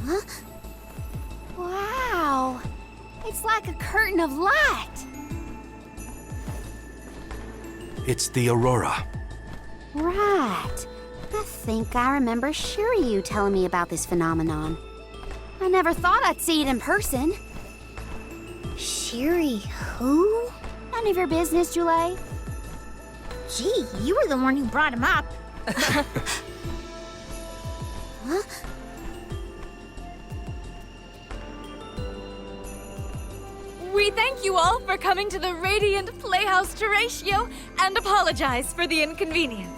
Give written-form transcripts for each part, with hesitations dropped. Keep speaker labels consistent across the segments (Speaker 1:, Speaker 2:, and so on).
Speaker 1: Huh? Wow! It's like a curtain of light!
Speaker 2: It's the aurora.
Speaker 1: Right. I think I remember Shiryu telling me about this phenomenon. I never thought I'd see it in person.
Speaker 3: Shiri, who?
Speaker 1: None of your business, Jule.
Speaker 3: Gee, you were the one who brought him up.
Speaker 1: Huh?
Speaker 4: We thank you all for coming to the Radiant Playhouse Terratio and apologize for the inconvenience.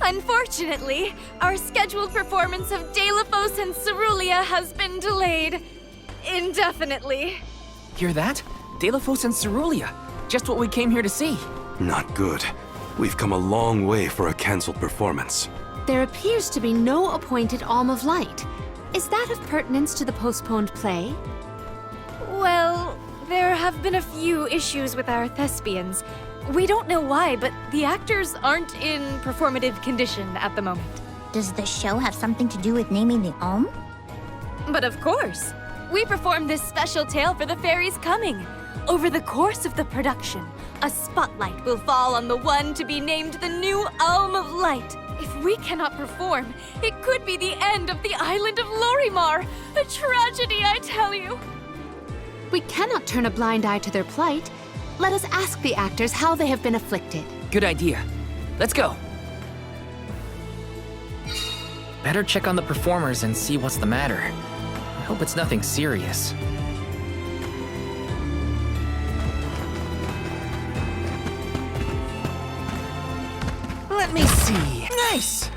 Speaker 4: Unfortunately, our scheduled performance of Delphos and Cerulean has been delayed indefinitely.
Speaker 5: Hear that? Delphos and Cerulean. Just what we came here to see.
Speaker 2: Not good. We've come a long way for a cancelled performance.
Speaker 6: There appears to be no appointed Alm of Light. Is that of pertinence to the postponed play?
Speaker 4: Well, there have been a few issues with our thespians. We don't know why, but the actors aren't in performative condition at the moment.
Speaker 3: Does the show have something to do with naming the Alm?
Speaker 4: But of course, we performed this special tale for the fairies coming. Over the course of the production, a spotlight will fall on the one to be named the new Alm of Light. If we cannot perform, it could be the end of the island of Lorimar. A tragedy, I tell you.
Speaker 6: We cannot turn a blind eye to their plight. Let us ask the actors how they have been afflicted.
Speaker 5: Good idea. Let's go. Better check on the performers and see what's the matter. I hope it's nothing serious. Let me see. Nice!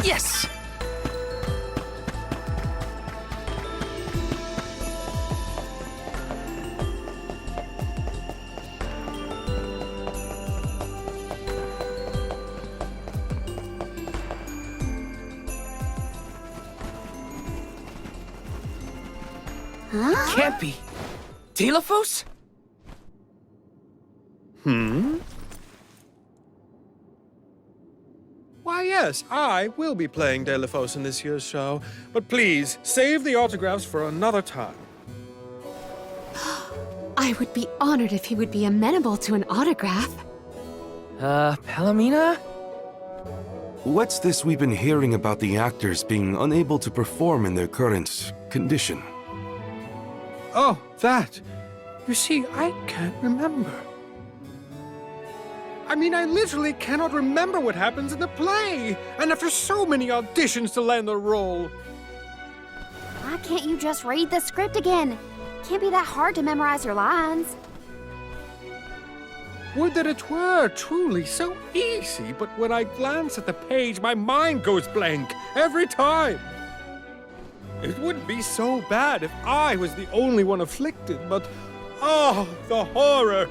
Speaker 5: Yes!
Speaker 1: Huh?
Speaker 5: Can't be. Delphos?
Speaker 7: Why, yes, I will be playing Delphos in this year's show, but please, save the autographs for another time.
Speaker 6: I would be honored if he would be amenable to an autograph.
Speaker 5: Palomina?
Speaker 2: What's this we've been hearing about the actors being unable to perform in their current condition?
Speaker 7: Oh, that. You see, I can't remember. I mean, I literally cannot remember what happens in the play, and after so many auditions to land the role.
Speaker 1: Why can't you just read the script again? Can't be that hard to memorize your lines.
Speaker 7: Would that it were truly so easy, but when I glance at the page, my mind goes blank every time. It wouldn't be so bad if I was the only one afflicted, but oh, the horror!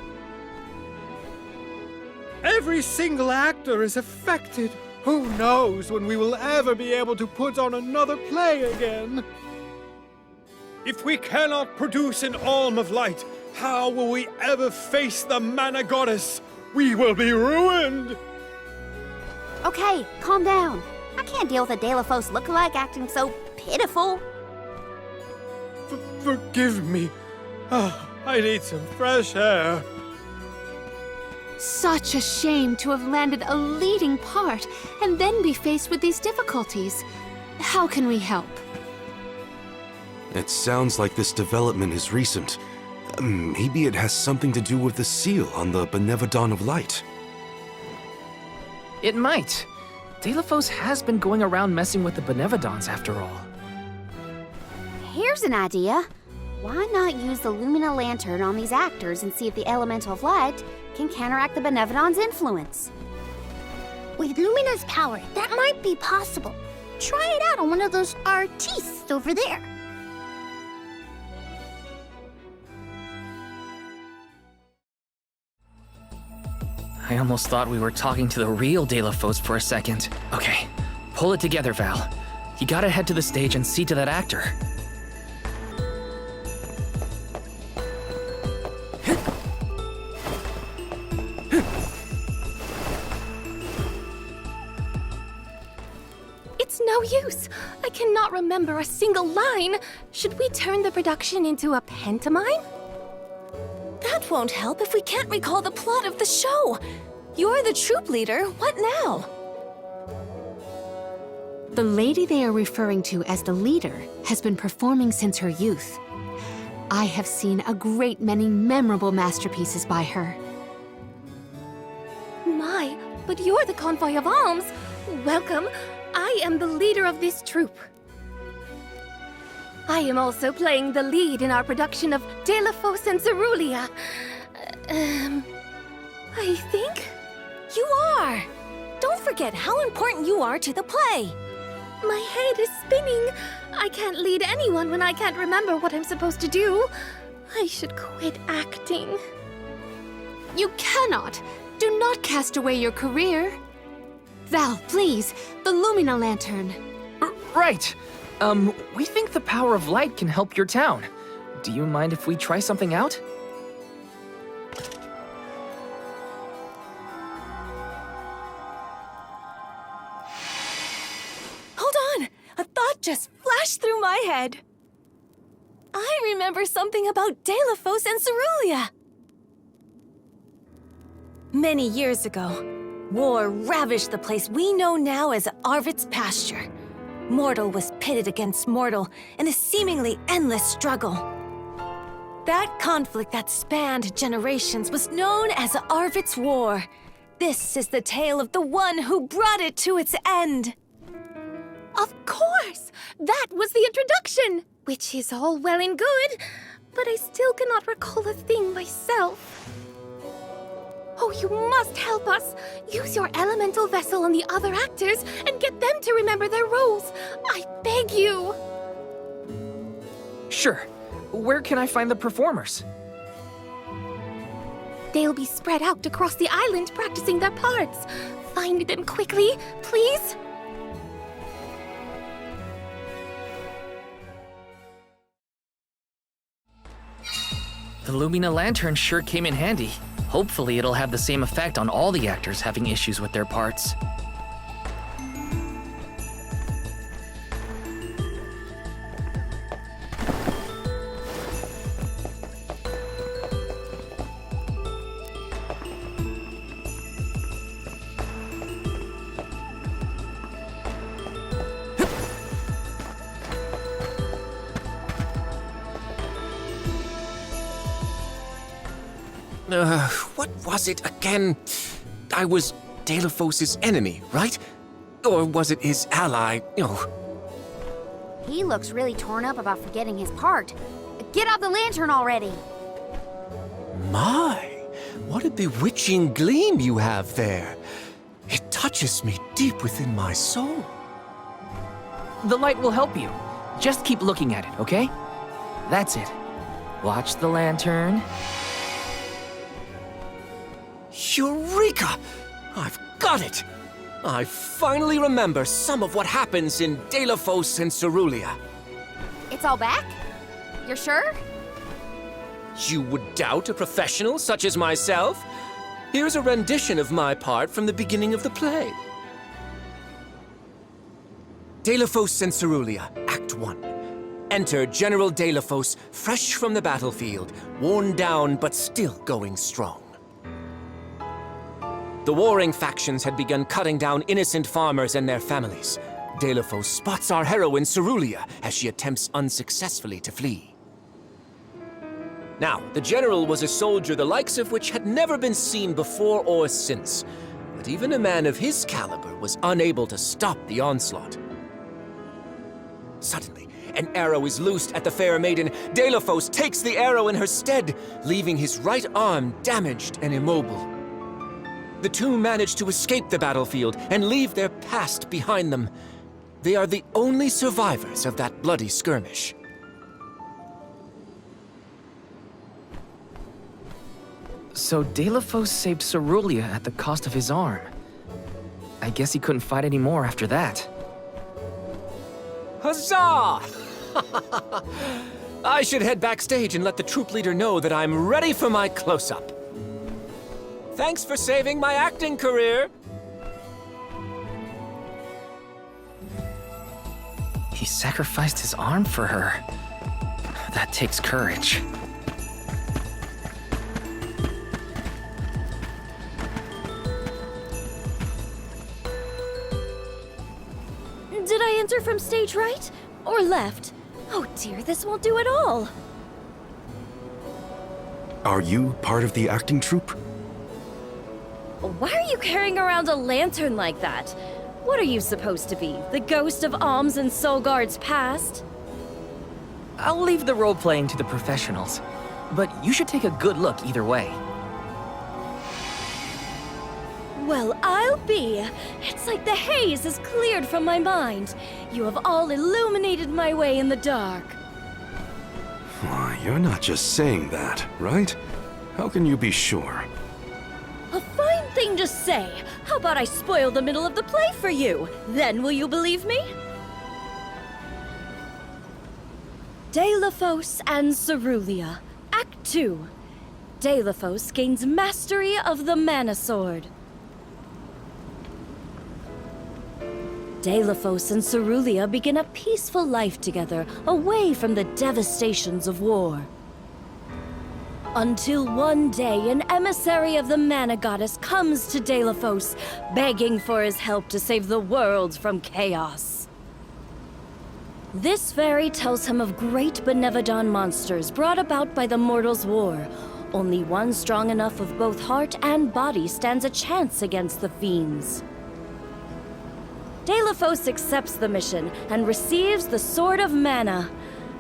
Speaker 7: Every single actor is affected. Who knows when we will ever be able to put on another play again? If we cannot produce an Alm of Light, how will we ever face the Mana Goddess? We will be ruined!
Speaker 1: Okay, calm down. I can't deal with a Delphos lookalike acting so pitiful.
Speaker 7: Forgive me. Oh, I need some fresh air.
Speaker 6: Such a shame to have landed a leading part and then be faced with these difficulties. How can we help?
Speaker 2: It sounds like this development is recent. Maybe it has something to do with the seal on the Benevodon of Light.
Speaker 5: It might. Delphos has been going around messing with the Benevodons after all.
Speaker 1: Here's an idea. Why not use the Lumina Lantern on these actors and see if the Elemental of Light can counteract the Benevodon's influence?
Speaker 3: With Lumina's power, that might be possible. Try it out on one of those artistes over there.
Speaker 5: I almost thought we were talking to the real Delphos for a second. Okay, pull it together, Val. You gotta head to the stage and see to that actor.
Speaker 6: It's no use. I cannot remember a single line. Should we turn the production into a pantomime?
Speaker 4: That won't help if we can't recall the plot of the show. You're the troop leader. What now?
Speaker 6: The lady they are referring to as the leader has been performing since her youth. I have seen a great many memorable masterpieces by her. My, but you're the convoy of alms. Welcome. I am the leader of this troupe. I am also playing the lead in our production of De La Fosse and Cerulia. I think?
Speaker 4: You are! Don't forget how important you are to the play.
Speaker 6: My head is spinning. I can't lead anyone when I can't remember what I'm supposed to do. I should quit acting. You cannot! Do not cast away your career. Val, please, the Lumina Lantern.
Speaker 5: Right. We think the power of light can help your town. Do you mind if we try something out?
Speaker 4: Hold on! A thought just flashed through my head. I remember something about De La Fosse and Cerulia. Many years ago, war ravaged the place we know now as Arvid's pasture. Mortal was pitted against mortal in a seemingly endless struggle. That conflict that spanned generations was known as Arvid's War. This is the tale of the one who brought it to its end.
Speaker 6: Of course! That was the introduction! Which is all well and good, but I still cannot recall a thing myself. Oh, you must help us! Use your elemental vessel on the other actors and get them to remember their roles! I beg you!
Speaker 5: Sure. Where can I find the performers?
Speaker 6: They'll be spread out across the island practicing their parts. Find them quickly, please!
Speaker 5: The Lumina Lantern sure came in handy. Hopefully it'll have the same effect on all the actors having issues with their parts.
Speaker 8: What was it again? I was De La Fosse's enemy, right? Or was it his ally? Oh,
Speaker 1: He looks really torn up about forgetting his part. Get out the lantern already!
Speaker 8: my! What a bewitching gleam you have there. It touches me deep within my soul.
Speaker 5: The light will help you. Just keep looking at it, okay? That's it. Watch the lantern.
Speaker 8: Eureka! I've got it! I finally remember some of what happens in De La Fosse and Cerulia.
Speaker 1: It's all back? You're sure?
Speaker 8: You would doubt a professional such as myself? Here's a rendition of my part from the beginning of the play. De La Fosse and Cerulia, Act 1. Enter General De La Fosse, fresh from the battlefield, worn down but still going strong. The warring factions had begun cutting down innocent farmers and their families. De La Fosse spots our heroine Cerulia as she attempts unsuccessfully to flee. Now, the general was a soldier the likes of which had never been seen before or since, but even a man of his caliber was unable to stop the onslaught. Suddenly, an arrow is loosed at the fair maiden. De La Fosse takes the arrow in her stead, leaving his right arm damaged and immobile. The two manage to escape the battlefield and leave their past behind them. They are the only survivors of that bloody skirmish.
Speaker 5: So De La Fosse saved Cerulia at the cost of his arm. I guess he couldn't fight anymore after that.
Speaker 8: Huzzah! I should head backstage and let the troop leader know that I'm ready for my close-up. Thanks for saving my acting career.
Speaker 5: He sacrificed his arm for her. That takes courage.
Speaker 4: Did I enter from stage right or left? Oh dear, this won't do at all.
Speaker 2: Are you part of the acting troupe?
Speaker 4: Why are you carrying around a lantern like that? What are you supposed to be? The ghost of Alms and Solgard's past?
Speaker 5: I'll leave the role-playing to the professionals, but you should take a good look either way.
Speaker 4: Well, I'll be. It's like the haze is cleared from my mind. You have all illuminated my way in the dark.
Speaker 2: Why, you're not just saying that, right? How can you be sure?
Speaker 4: A fine thing to say. How about I spoil the middle of the play for you? Then will you believe me? Deilophos and Cerulia, Act 2. Deilophos gains mastery of the Mana Sword. Deilophos and Cerulia begin a peaceful life together, away from the devastations of war. Until one day, an emissary of the Mana Goddess comes to Deilophos, begging for his help to save the world from chaos. This fairy tells him of great Benevodon monsters brought about by the Mortals' War. Only one strong enough of both heart and body stands a chance against the fiends. Deilophos accepts the mission and receives the Sword of Mana.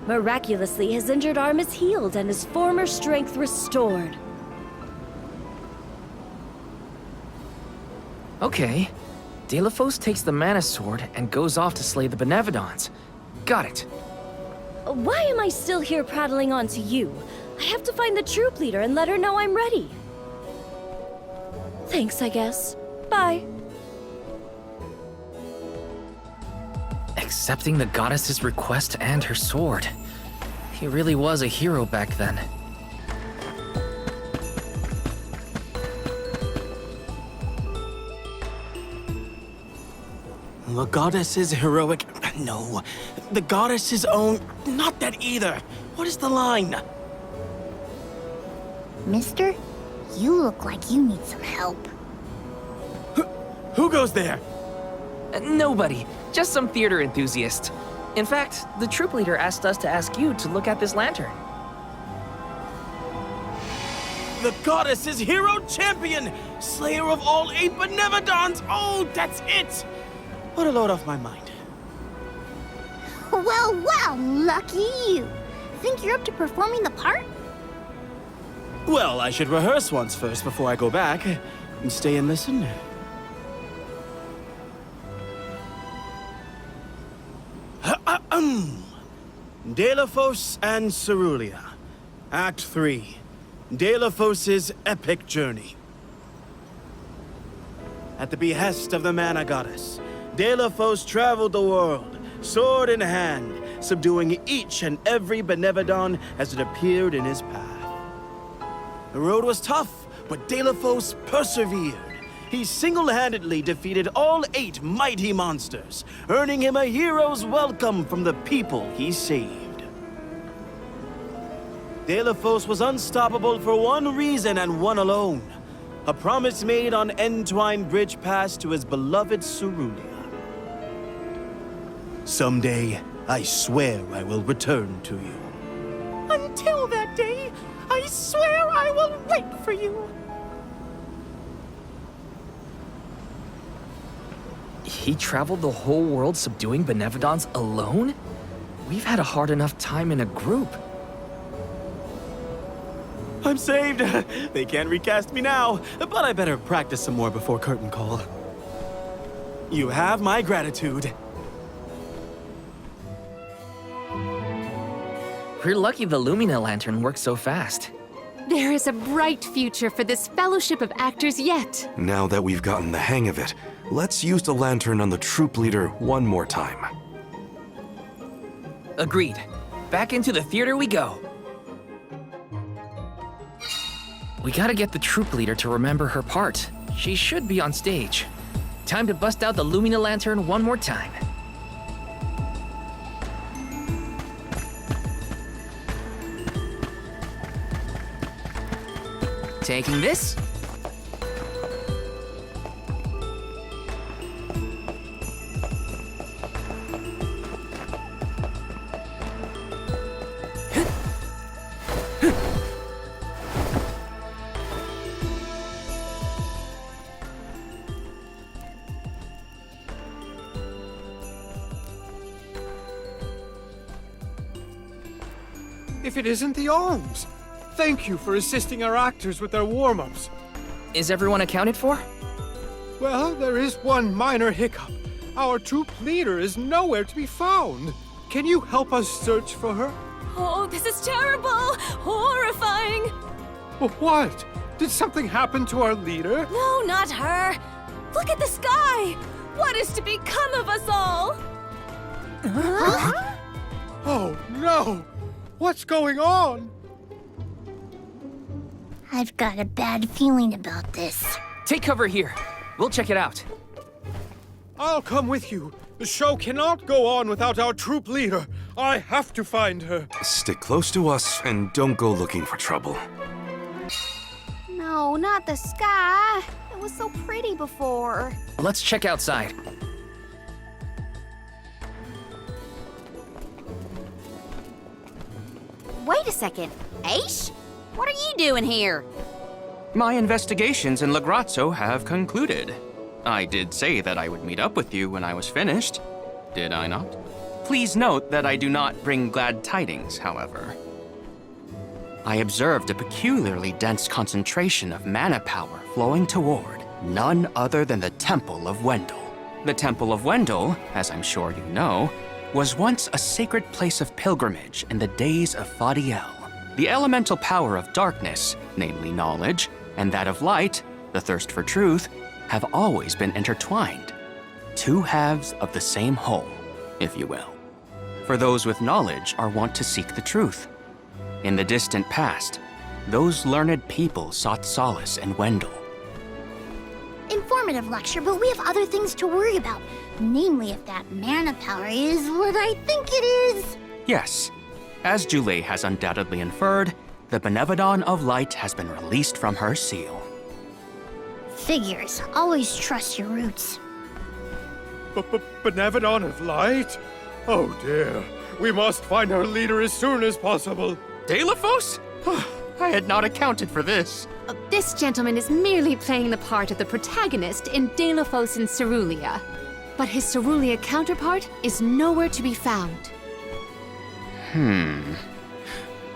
Speaker 4: Miraculously, his injured arm is healed and his former strength restored.
Speaker 5: Okay. Deilophos takes the Mana Sword and goes off to slay the Benevodons. Got it.
Speaker 4: Why am I still here prattling on to you? I have to find the troop leader and let her know I'm ready. Thanks, I guess. Bye.
Speaker 5: Accepting the goddess's request and her sword. He really was a hero back then.
Speaker 9: The goddess's heroic... No. The goddess's own... Not that either. What is the line?
Speaker 3: Mister, you look like you need some help.
Speaker 9: Who goes there?
Speaker 5: Nobody. Just some theater enthusiast. In fact, the troop leader asked us to ask you to look at this lantern.
Speaker 9: The goddess's hero champion! Slayer of all 8 Benevodons! Oh, that's it! What a load off my mind.
Speaker 3: Well, well, lucky you. Think you're up to performing the part?
Speaker 9: Well, I should rehearse once first before I go back. And stay and listen. Deilophos and Cerulia. Act 3. Deilophos' epic journey. At the behest of the Mana Goddess, Deilophos traveled the world, sword in hand, subduing each and every Benevodon as it appeared in his path. The road was tough, but Deilophos persevered. He single-handedly defeated all 8 mighty monsters, earning him a hero's welcome from the people he saved. Deilophos was unstoppable for one reason and one alone. A promise made on Entwine Bridge Pass to his beloved Cerulia. Someday, I swear I will return to you. Until that day, I swear I will wait for you.
Speaker 5: He traveled the whole world subduing Benevodons alone? We've had a hard enough time in a group.
Speaker 9: I'm saved. They can't recast me now, but I better practice some more before curtain call. You have my gratitude.
Speaker 5: We're lucky the Lumina lantern works so fast.
Speaker 6: There is a bright future for this fellowship of actors yet.
Speaker 2: Now that we've gotten the hang of it, let's use the lantern on the troop leader one more time.
Speaker 5: Agreed. Back into the theater we go. We gotta get the troop leader to remember her part. She should be on stage. Time to bust out the Lumina lantern one more time. Taking this.
Speaker 7: If it isn't the alms! Thank you for assisting our actors with their warm-ups.
Speaker 5: Is everyone accounted for?
Speaker 7: Well, there is one minor hiccup. Our troop leader is nowhere to be found. Can you help us search for her?
Speaker 4: Oh, this is terrible! Horrifying!
Speaker 7: What? Did something happen to our leader?
Speaker 4: No, not her! Look at the sky! What is to become of us all?
Speaker 7: Oh, no! What's going on?
Speaker 3: I've got a bad feeling about this.
Speaker 5: Take cover here. We'll check it out.
Speaker 7: I'll come with you. The show cannot go on without our troop leader. I have to find her.
Speaker 2: Stick close to us and don't go looking for trouble.
Speaker 1: No, not the sky. It was so pretty before.
Speaker 5: Let's check outside.
Speaker 1: Wait a second. Aish? What are you doing here?
Speaker 10: My investigations in Lagrazzo have concluded. I did say that I would meet up with you when I was finished. Did I not? Please note that I do not bring glad tidings, however. I observed a peculiarly dense concentration of mana power flowing toward none other than the Temple of Wendell. The Temple of Wendell, as I'm sure you know, was once a sacred place of pilgrimage in the days of Fadiel. The elemental power of darkness, namely knowledge, and that of light, the thirst for truth, have always been intertwined. Two halves of the same whole, if you will. For those with knowledge are wont to seek the truth. In the distant past, those learned people sought solace in Wendell.
Speaker 3: Informative lecture, but we have other things to worry about. Namely, if that mana power is what I think it is.
Speaker 10: Yes, as Jule has undoubtedly inferred, the Benevodon of Light has been released from her seal.
Speaker 3: Figures. Always trust your roots.
Speaker 7: Benevodon of Light? Oh dear. We must find our leader as soon as possible.
Speaker 10: Delafos? I had not accounted for this.
Speaker 6: This gentleman is merely playing the part of the protagonist in Delafos and Cerulia. But his Cerulia counterpart is nowhere to be found.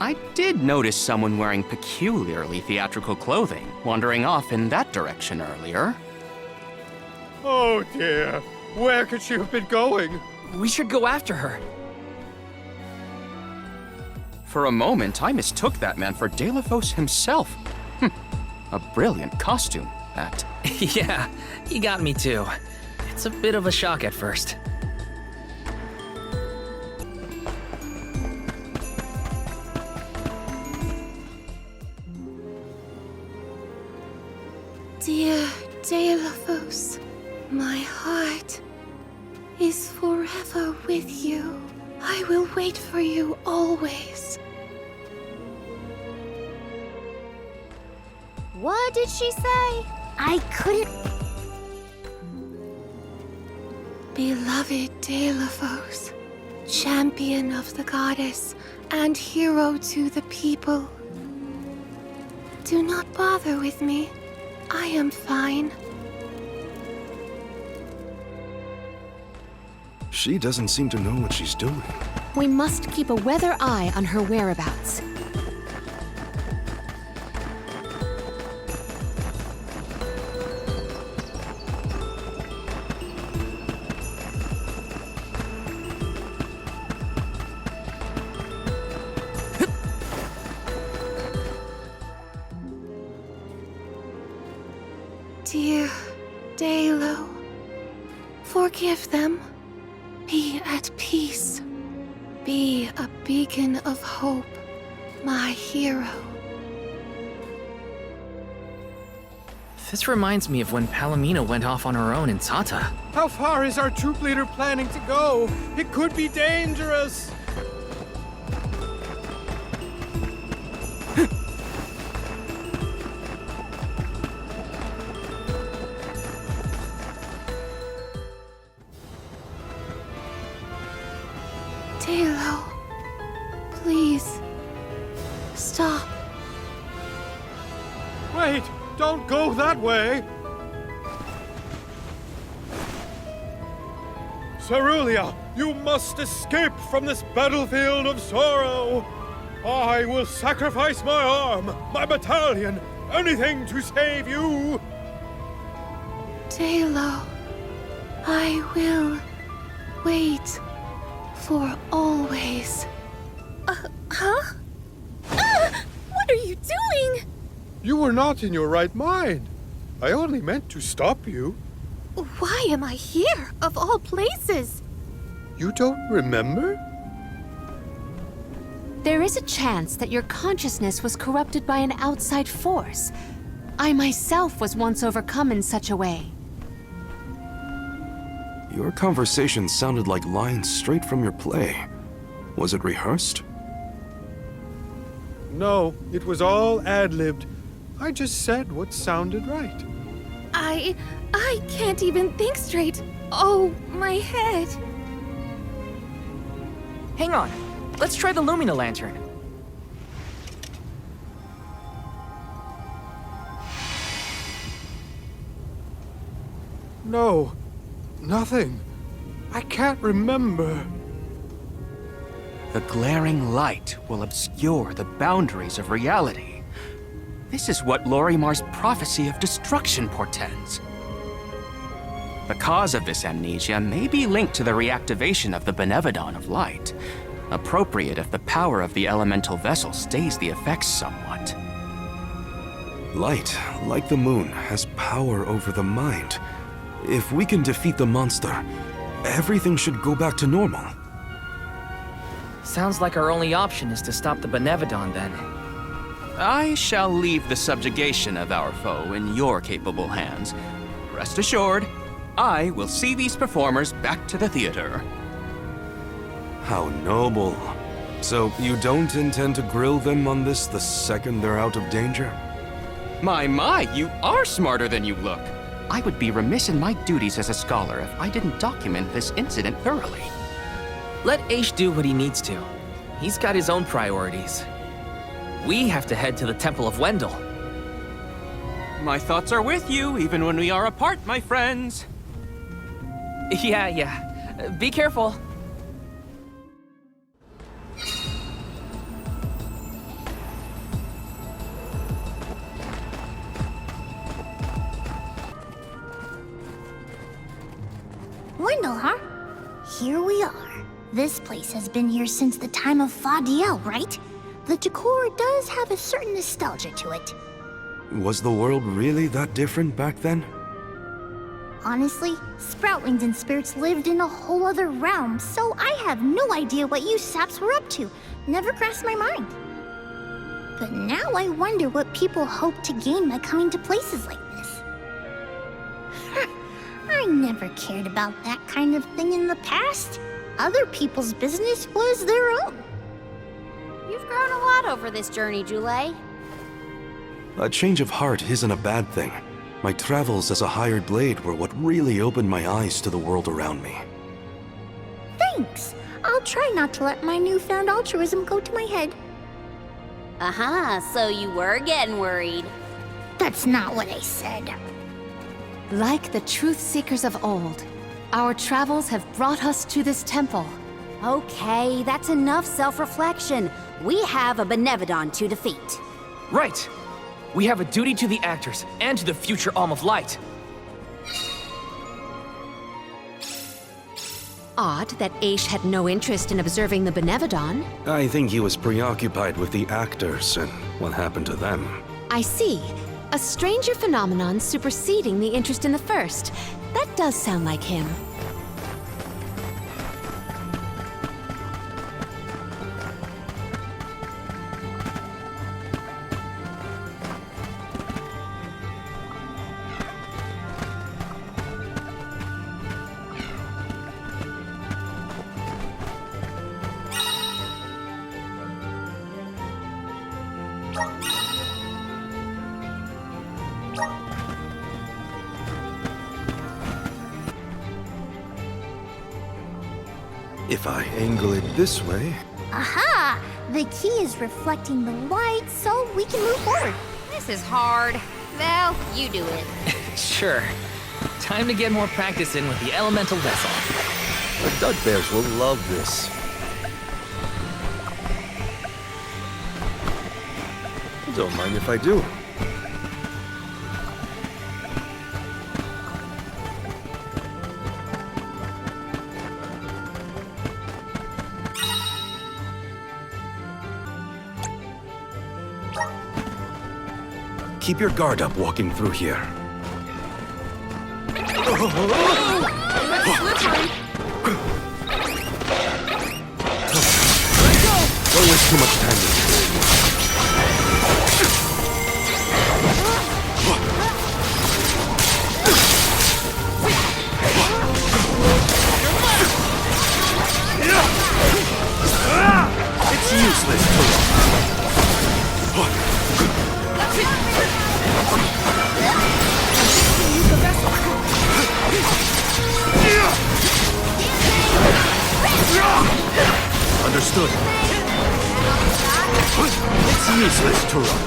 Speaker 10: I did notice someone wearing peculiarly theatrical clothing wandering off in that direction earlier.
Speaker 7: Oh dear. Where could she have been going?
Speaker 5: We should go after her.
Speaker 10: For a moment, I mistook that man for Delafos himself. A brilliant costume, that.
Speaker 5: Yeah, you got me too. It's a bit of a shock at first.
Speaker 6: Dear Delafos, my heart is forever with you. I will wait for you always.
Speaker 1: What did she say?
Speaker 3: I couldn't.
Speaker 6: Beloved Delafos, champion of the goddess and hero to the people. Do not bother with me. I am fine.
Speaker 2: She doesn't seem to know what she's doing.
Speaker 6: We must keep a weather eye on her whereabouts. Dear Dalo, forgive them. Be at peace. Be a beacon of hope, my hero.
Speaker 5: This reminds me of when Palomino went off on her own in Tata.
Speaker 7: How far is our troop leader planning to go? It could be dangerous.
Speaker 6: Taylor, please, stop.
Speaker 7: Wait! Don't go that way! Cerulia, you must escape from this battlefield of sorrow! I will sacrifice my arm, my battalion, anything to save you!
Speaker 6: Taylor, I will wait for always. Huh? What are you doing?
Speaker 7: You were not in your right mind. I only meant to stop you.
Speaker 6: Why am I here, of all places?
Speaker 7: You don't remember?
Speaker 11: There is a chance that your consciousness was corrupted by an outside force. I myself was once overcome in such a way.
Speaker 2: Your conversation sounded like lines straight from your play. Was it rehearsed?
Speaker 7: No, it was all ad-libbed. I just said what sounded right.
Speaker 6: I can't even think straight. Oh, my head.
Speaker 5: Hang on. Let's try the Lumina Lantern.
Speaker 7: No, nothing. I can't remember.
Speaker 10: The glaring light will obscure the boundaries of reality. This is what Lorimar's prophecy of destruction portends. The cause of this amnesia may be linked to the reactivation of the Benevodon of Light, appropriate if the power of the elemental vessel stays the effects somewhat.
Speaker 2: Light, like the moon, has power over the mind. If we can defeat the monster, everything should go back to normal.
Speaker 5: Sounds like our only option is to stop the Benevodon then.
Speaker 10: I shall leave the subjugation of our foe in your capable hands. Rest assured, I will see these performers back to the theater.
Speaker 2: How noble. So you don't intend to grill them on this the second they're out of danger?
Speaker 10: My, you are smarter than you look. I would be remiss in my duties as a scholar if I didn't document this incident thoroughly.
Speaker 5: Let Aish do what he needs to. He's got his own priorities. We have to head to the Temple of Wendell.
Speaker 10: My thoughts are with you, even when we are apart, my friends.
Speaker 5: Yeah. Be careful.
Speaker 3: Wendell, huh? Here we are. This place has been here since the time of Fadiel, right? The decor does have a certain nostalgia to it.
Speaker 2: Was the world really that different back then?
Speaker 3: Honestly, Sproutlings and spirits lived in a whole other realm, so I have no idea what you saps were up to. Never crossed my mind. But now I wonder what people hope to gain by coming to places like this. I never cared about that kind of thing in the past. Other people's business was their own.
Speaker 1: You've grown a lot over this journey, Jule.
Speaker 2: A change of heart isn't a bad thing. My travels as a hired blade were what really opened my eyes to the world around me.
Speaker 3: Thanks. I'll try not to let my newfound altruism go to my head.
Speaker 1: So you were getting worried.
Speaker 3: That's not what I said.
Speaker 11: Like the truth seekers of old, our travels have brought us to this temple.
Speaker 1: Okay, that's enough self-reflection. We have a Benevodon to defeat.
Speaker 5: Right. We have a duty to the actors and to the future Alm of Light.
Speaker 11: Odd that Aish had no interest in observing the Benevodon.
Speaker 2: I think he was preoccupied with the actors and what happened to them.
Speaker 11: I see. A stranger phenomenon superseding the interest in the first. That does sound like him.
Speaker 2: If I angle it this way...
Speaker 3: Aha! The key is reflecting the light, so we can move forward.
Speaker 1: This is hard. Well, you do it.
Speaker 5: Sure. Time to get more practice in with the elemental vessel.
Speaker 2: The Dugbears will love this. Don't mind if I do. Keep your guard up walking through here. Don't waste too much time with this. It's useless to Understood. It's useless to run.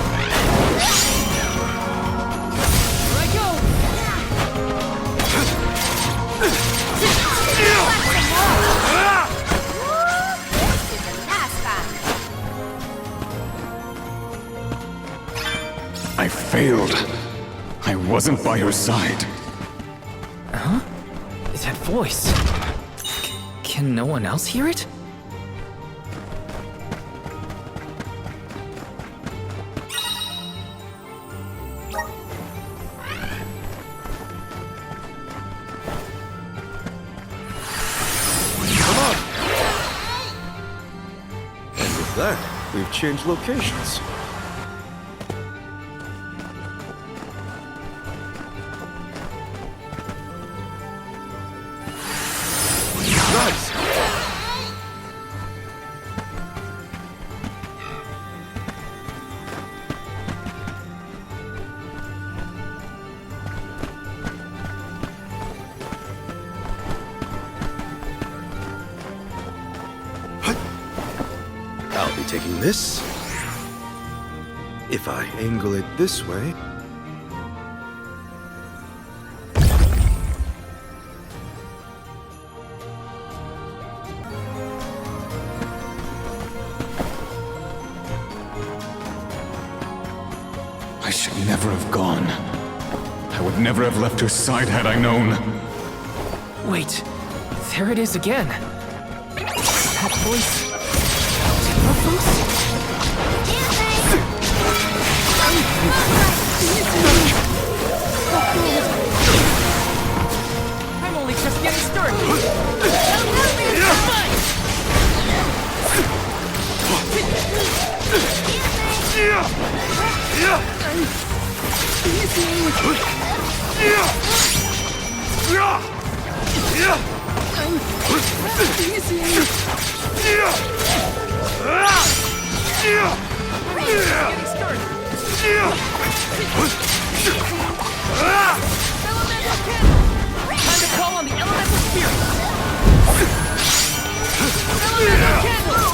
Speaker 5: Here I go!
Speaker 12: I failed. I wasn't by your side.
Speaker 5: Huh? That voice. Can no one else hear it?
Speaker 2: We've changed locations. Nice! I'll be taking this. If I angle it this way...
Speaker 12: I should never have gone. I would never have left her side had I known.
Speaker 5: Wait, there it is again. That voice... I'm only just getting started. Time to call on the elemental spirit. Elemental candle.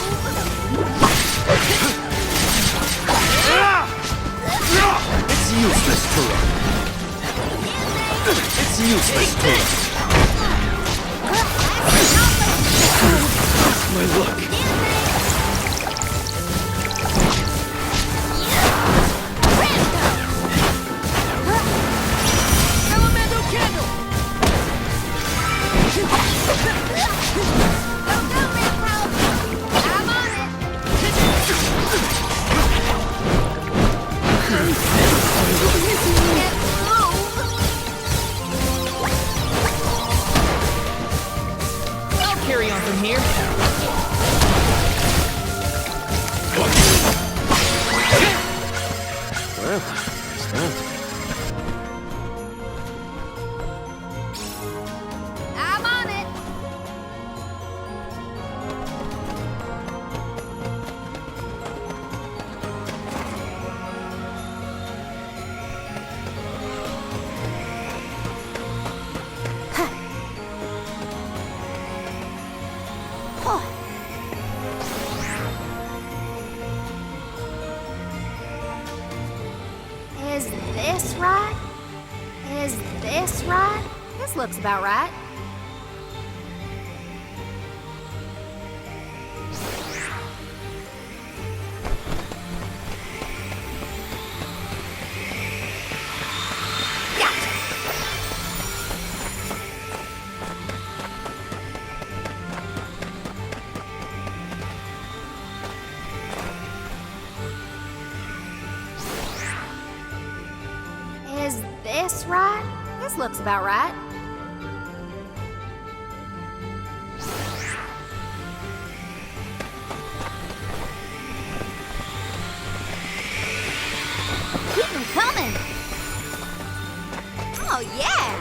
Speaker 2: It's useless to run. It's useless to run. My luck.
Speaker 5: Elemental candle.
Speaker 3: I'm on it!
Speaker 5: I'll carry on from here.
Speaker 1: this right? This looks about right. Is this right? This looks about right. Keep them coming! Oh, yeah!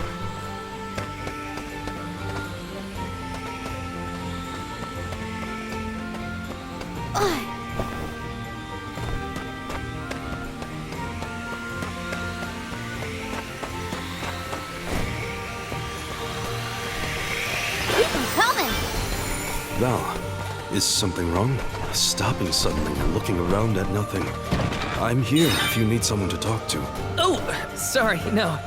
Speaker 1: Ugh.
Speaker 2: Val, is something wrong? Stopping suddenly and looking around at nothing. I'm here if you need someone to talk to.
Speaker 5: Oh, sorry, no.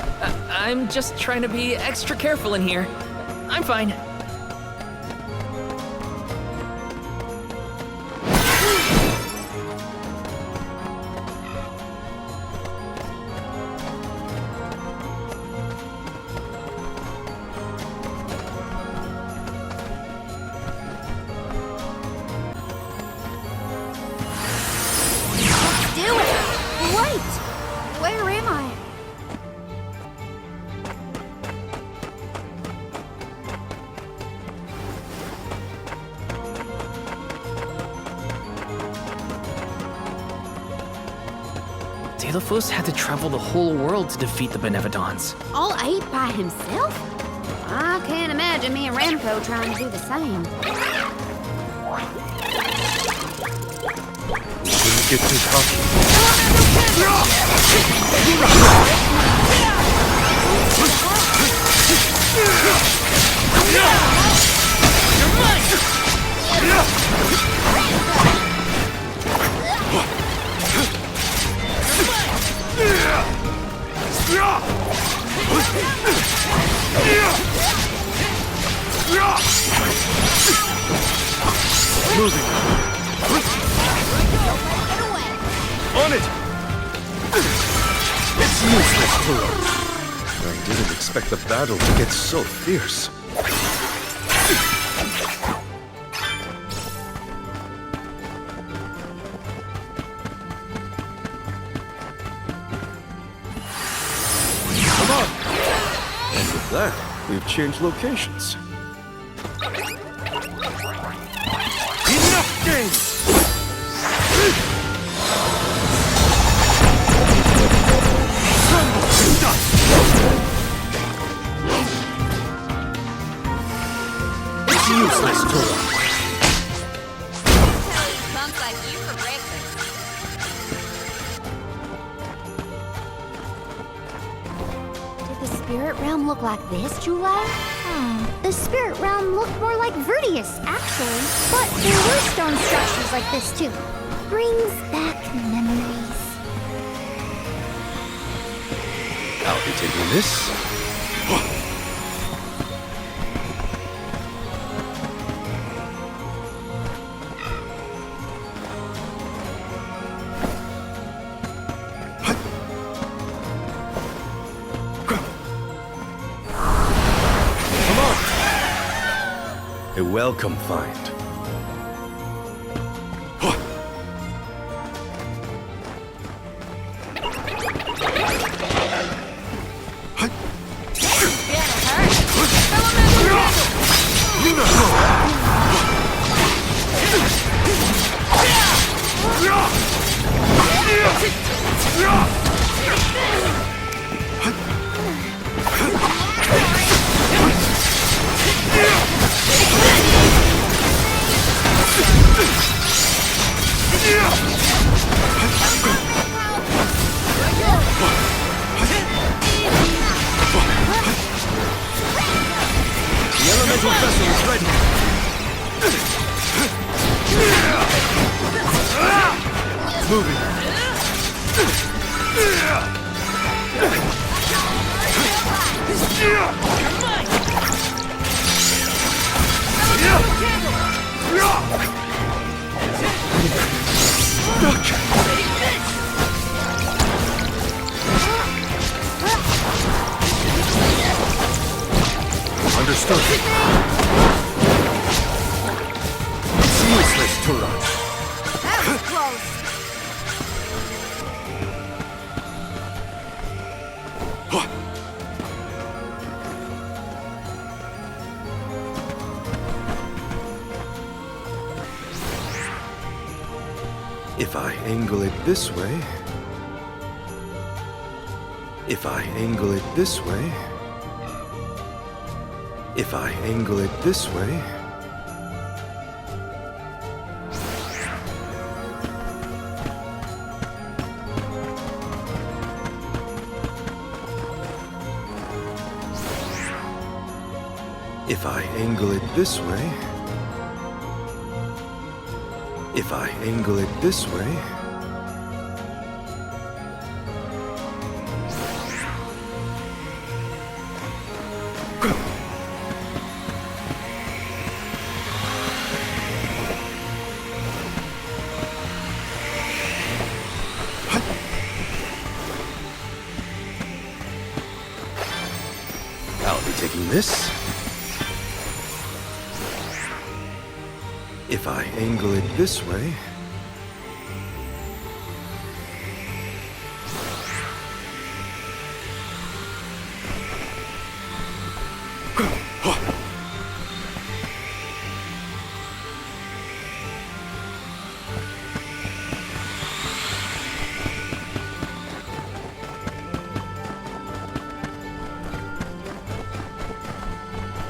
Speaker 5: I'm just trying to be extra careful in here. I'm fine.
Speaker 1: Where am I?
Speaker 5: Delphos had to travel the whole world to defeat the Benevodons.
Speaker 1: All 8 by himself? I can't imagine me and Remco trying to do the same.
Speaker 2: Shouldn't get too cocky. Moving. On it! It's useless, Turo. I didn't expect the battle to get so fierce. Come on! And with that, we've changed locations. Enough games! It's useless, Turo.
Speaker 4: Punks like you for breakfast.
Speaker 1: Did the spirit realm look like this, July?
Speaker 3: The spirit realm looked more like Vertius, actually. But there were stone structures like this, too. Brings back memories.
Speaker 2: I'll be taking this. A welcome find. run.
Speaker 1: That was close.
Speaker 2: If I angle it this way... If I angle it this way... If I angle it this way... If I angle it this way... If I angle it this way... I'll be taking this. If I angle it this way...